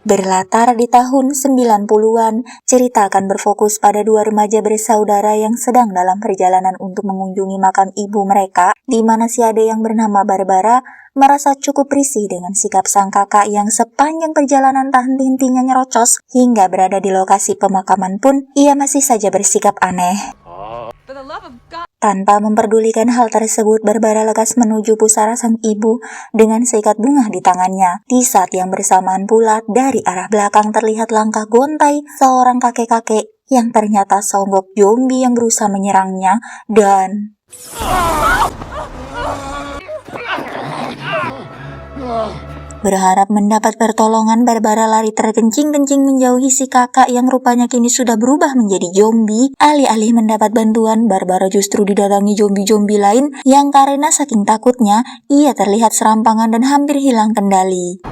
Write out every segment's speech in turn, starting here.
Berlatar di tahun 90-an, cerita akan berfokus pada dua remaja bersaudara yang sedang dalam perjalanan untuk mengunjungi makam ibu mereka, di mana si ade yang bernama Barbara merasa cukup risih dengan sikap sang kakak yang sepanjang perjalanan tak henti-hentinya nyerocos, hingga berada di lokasi pemakaman pun ia masih saja bersikap aneh. Tanpa memperdulikan hal tersebut, Barbara lekas menuju pusara sang ibu dengan seikat bunga di tangannya. Di saat yang bersamaan pula, dari arah belakang terlihat langkah gontai seorang kakek-kakek yang ternyata songgok zombie yang berusaha menyerangnya dan... Berharap mendapat pertolongan, Barbara lari terkencing-kencing menjauhi si kakak yang rupanya kini sudah berubah menjadi zombie. Alih-alih mendapat bantuan, Barbara justru didatangi zombie-zombie lain yang karena saking takutnya, ia terlihat serampangan dan hampir hilang kendali.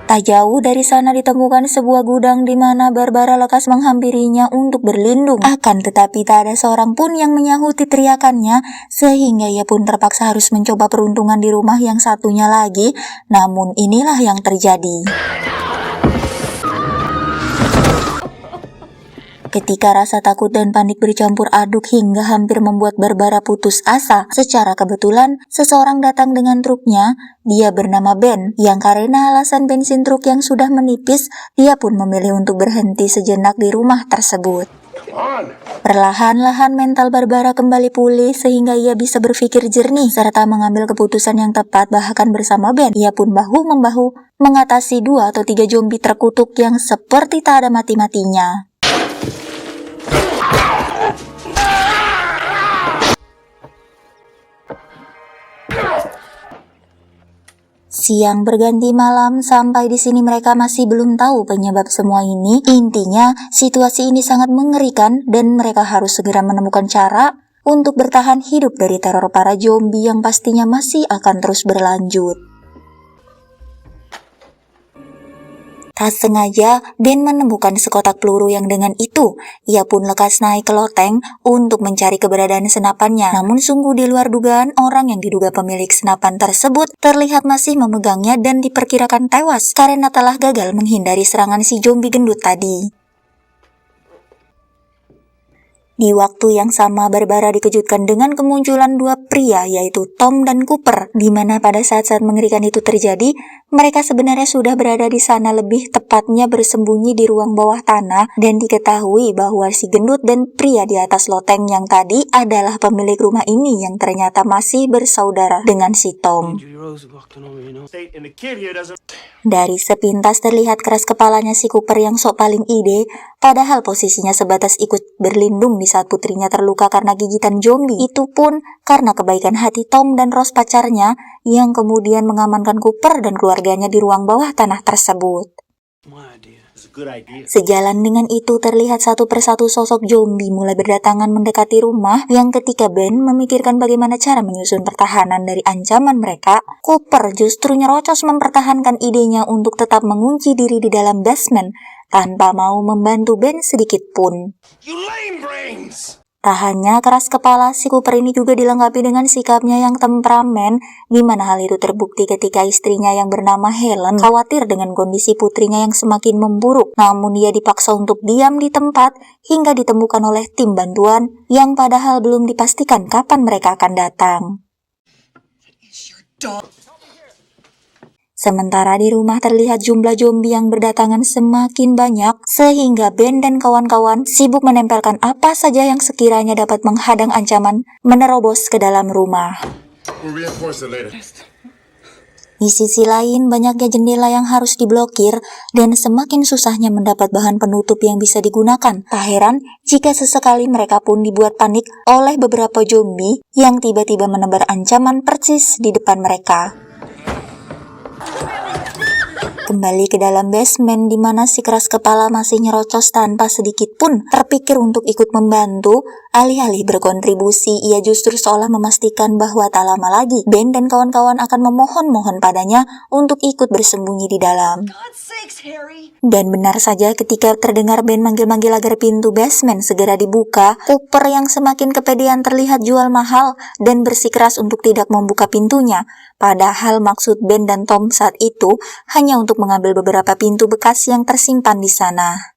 Tak jauh dari sana ditemukan sebuah gudang di mana Barbara lekas menghampirinya untuk berlindung. Akan tetapi tak ada seorang pun yang menyahuti teriakannya, sehingga ia pun terpaksa harus mencoba peruntungan di rumah yang satunya lagi. Namun inilah yang terjadi. Ketika rasa takut dan panik bercampur aduk hingga hampir membuat Barbara putus asa, secara kebetulan seseorang datang dengan truknya. Dia bernama Ben, yang karena alasan bensin truk yang sudah menipis, dia pun memilih untuk berhenti sejenak di rumah tersebut. Perlahan-lahan mental Barbara kembali pulih sehingga ia bisa berpikir jernih serta mengambil keputusan yang tepat. Bahkan bersama Ben, ia pun bahu-membahu mengatasi 2 atau 3 zombie terkutuk yang seperti tak ada mati-matinya. Siang berganti malam, sampai di sini mereka masih belum tahu penyebab semua ini. Intinya, situasi ini sangat mengerikan dan mereka harus segera menemukan cara untuk bertahan hidup dari teror para zombie yang pastinya masih akan terus berlanjut. Tak sengaja, Ben menemukan sekotak peluru yang dengan itu, ia pun lekas naik ke loteng untuk mencari keberadaan senapannya. Namun sungguh di luar dugaan, orang yang diduga pemilik senapan tersebut terlihat masih memegangnya dan diperkirakan tewas karena telah gagal menghindari serangan si zombie gendut tadi. Di waktu yang sama, Barbara dikejutkan dengan kemunculan 2 pria, yaitu Tom dan Cooper, di mana pada saat-saat mengerikan itu terjadi, mereka sebenarnya sudah berada di sana, lebih tepatnya bersembunyi di ruang bawah tanah, dan diketahui bahwa si gendut dan pria di atas loteng yang tadi adalah pemilik rumah ini yang ternyata masih bersaudara dengan si Tom. Dari sepintas terlihat keras kepalanya si Cooper yang sok paling ide, padahal posisinya sebatas ikut berlindung di saat putrinya terluka karena gigitan zombie. Itu pun karena kebaikan hati Tom dan Rose pacarnya yang kemudian mengamankan Cooper dan keluarganya di ruang bawah tanah tersebut. Sejalan dengan itu terlihat satu persatu sosok zombie mulai berdatangan mendekati rumah, yang ketika Ben memikirkan bagaimana cara menyusun pertahanan dari ancaman mereka, Cooper justru nyerocos mempertahankan idenya untuk tetap mengunci diri di dalam basement tanpa mau membantu Ben sedikit pun. Tak hanya keras kepala, si Cooper ini juga dilengkapi dengan sikapnya yang temperamen, di mana hal itu terbukti ketika istrinya yang bernama Helen khawatir dengan kondisi putrinya yang semakin memburuk. Namun dia dipaksa untuk diam di tempat hingga ditemukan oleh tim bantuan yang padahal belum dipastikan kapan mereka akan datang. Sementara di rumah terlihat jumlah zombie yang berdatangan semakin banyak, sehingga Ben dan kawan-kawan sibuk menempelkan apa saja yang sekiranya dapat menghadang ancaman menerobos ke dalam rumah. Di sisi lain, banyaknya jendela yang harus diblokir dan semakin susahnya mendapat bahan penutup yang bisa digunakan. Tak heran jika sesekali mereka pun dibuat panik oleh beberapa zombie yang tiba-tiba menebar ancaman persis di depan mereka. Kembali ke dalam basement di mana si keras kepala masih nyerocos tanpa sedikit pun terpikir untuk ikut membantu. Alih-alih berkontribusi, ia justru seolah memastikan bahwa tak lama lagi Ben dan kawan-kawan akan memohon-mohon padanya untuk ikut bersembunyi di dalam. Dan benar saja ketika terdengar Ben manggil-manggil agar pintu basement segera dibuka, Cooper yang semakin kepedean terlihat jual mahal dan bersikeras untuk tidak membuka pintunya. Padahal maksud Ben dan Tom saat itu hanya untuk mengambil beberapa pintu bekas yang tersimpan di sana.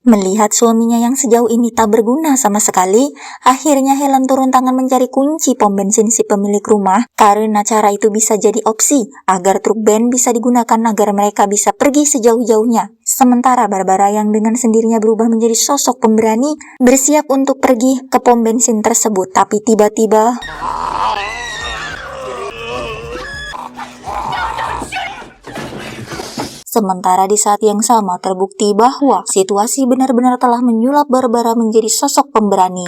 Melihat suaminya yang sejauh ini tak berguna sama sekali, akhirnya Helen turun tangan mencari kunci pom bensin si pemilik rumah karena cara itu bisa jadi opsi agar truk Ben bisa digunakan agar mereka bisa pergi sejauh-jauhnya. Sementara Barbara yang dengan sendirinya berubah menjadi sosok pemberani bersiap untuk pergi ke pom bensin tersebut, tapi tiba-tiba sementara di saat yang sama terbukti bahwa situasi benar-benar telah menyulap Barbara menjadi sosok pemberani.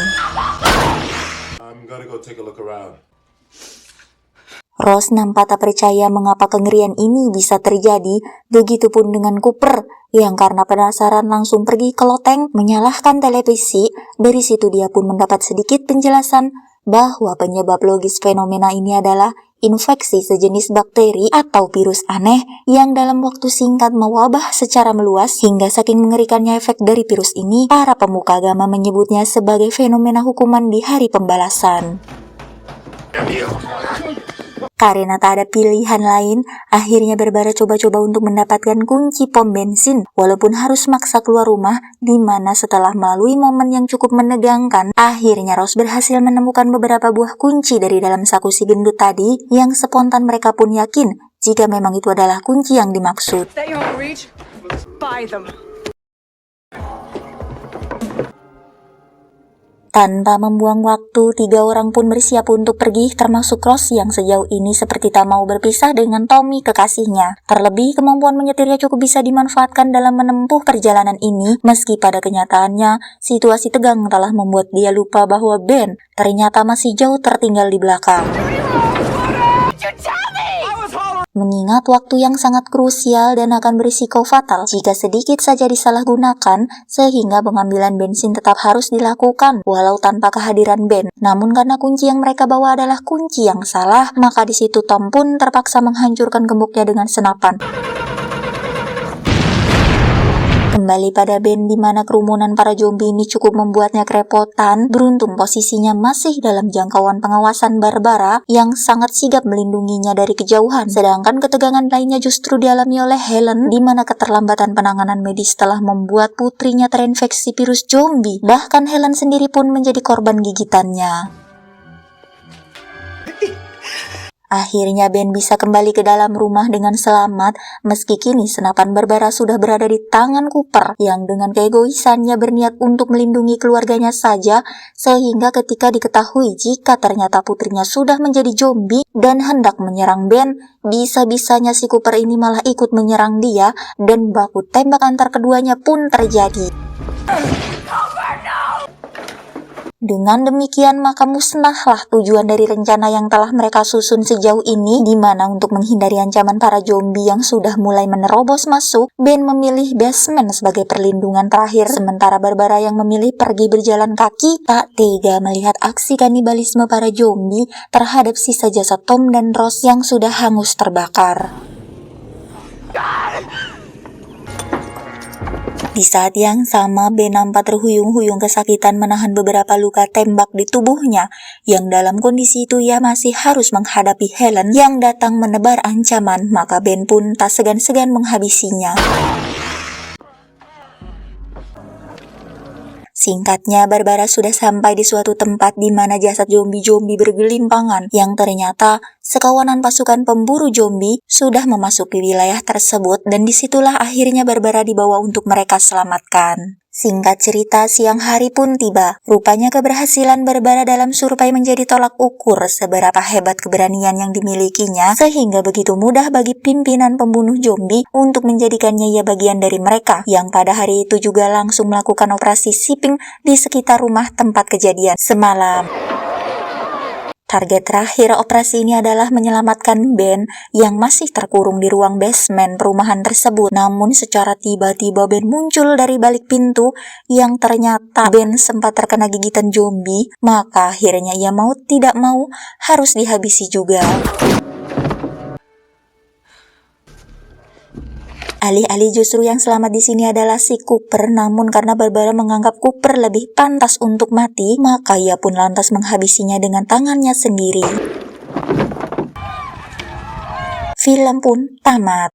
Rose nampak tak percaya mengapa kengerian ini bisa terjadi, begitupun dengan Cooper yang karena penasaran langsung pergi ke loteng menyalahkan televisi. Dari situ dia pun mendapat sedikit penjelasan bahwa penyebab logis fenomena ini adalah infeksi sejenis bakteri atau virus aneh yang dalam waktu singkat mewabah secara meluas hingga saking mengerikannya efek dari virus ini, para pemuka agama menyebutnya sebagai fenomena hukuman di hari pembalasan. Karena tak ada pilihan lain, akhirnya Barbara coba-coba untuk mendapatkan kunci pom bensin, walaupun harus maksa keluar rumah, di mana setelah melalui momen yang cukup menegangkan, akhirnya Rose berhasil menemukan beberapa buah kunci dari dalam saku si gendut tadi, yang spontan mereka pun yakin jika memang itu adalah kunci yang dimaksud. Tanpa membuang waktu, 3 orang pun bersiap untuk pergi, termasuk Rose yang sejauh ini seperti tak mau berpisah dengan Tommy kekasihnya. Terlebih, kemampuan menyetirnya cukup bisa dimanfaatkan dalam menempuh perjalanan ini, meski pada kenyataannya, situasi tegang telah membuat dia lupa bahwa Ben ternyata masih jauh tertinggal di belakang. Mengingat waktu yang sangat krusial dan akan berisiko fatal jika sedikit saja disalahgunakan, sehingga pengambilan bensin tetap harus dilakukan walau tanpa kehadiran Ben. Namun karena kunci yang mereka bawa adalah kunci yang salah, maka di situ Tom pun terpaksa menghancurkan gemboknya dengan senapan. Kembali pada Ben di mana kerumunan para zombie ini cukup membuatnya kerepotan, beruntung posisinya masih dalam jangkauan pengawasan Barbara yang sangat sigap melindunginya dari kejauhan. Sedangkan ketegangan lainnya justru dialami oleh Helen di mana keterlambatan penanganan medis telah membuat putrinya terinfeksi virus zombie. Bahkan Helen sendiri pun menjadi korban gigitannya. Akhirnya Ben bisa kembali ke dalam rumah dengan selamat, meski kini senapan Barbara sudah berada di tangan Cooper yang dengan keegoisannya berniat untuk melindungi keluarganya saja, sehingga ketika diketahui jika ternyata putrinya sudah menjadi zombie dan hendak menyerang Ben, bisa-bisanya si Cooper ini malah ikut menyerang dia dan baku tembak antar keduanya pun terjadi. Dengan demikian maka musnahlah tujuan dari rencana yang telah mereka susun sejauh ini, di mana untuk menghindari ancaman para zombie yang sudah mulai menerobos masuk, Ben memilih basement sebagai perlindungan terakhir, sementara Barbara yang memilih pergi berjalan kaki. Tak tega melihat aksi kanibalisme para zombie terhadap sisa jasad Tom dan Rose yang sudah hangus terbakar. Di saat yang sama, Ben nampak terhuyung-huyung kesakitan menahan beberapa luka tembak di tubuhnya, yang dalam kondisi itu ia masih harus menghadapi Helen yang datang menebar ancaman, maka Ben pun tak segan-segan menghabisinya. Singkatnya, Barbara sudah sampai di suatu tempat di mana jasad zombie-zombie bergelimpangan, yang ternyata sekawanan pasukan pemburu zombie sudah memasuki wilayah tersebut, dan disitulah akhirnya Barbara dibawa untuk mereka selamatkan. Singkat cerita, siang hari pun tiba. Rupanya keberhasilan Barbara dalam survei menjadi tolak ukur seberapa hebat keberanian yang dimilikinya, sehingga begitu mudah bagi pimpinan pembunuh zombie untuk menjadikannya ia bagian dari mereka, yang pada hari itu juga langsung melakukan operasi sweeping di sekitar rumah tempat kejadian semalam. Target terakhir operasi ini adalah menyelamatkan Ben yang masih terkurung di ruang basement perumahan tersebut. Namun secara tiba-tiba Ben muncul dari balik pintu yang ternyata Ben sempat terkena gigitan zombie, maka akhirnya ia mau tidak mau harus dihabisi juga. Alih-alih justru yang selamat di sini adalah si Cooper, namun karena Barbara menganggap Cooper lebih pantas untuk mati, maka ia pun lantas menghabisinya dengan tangannya sendiri. Film pun tamat.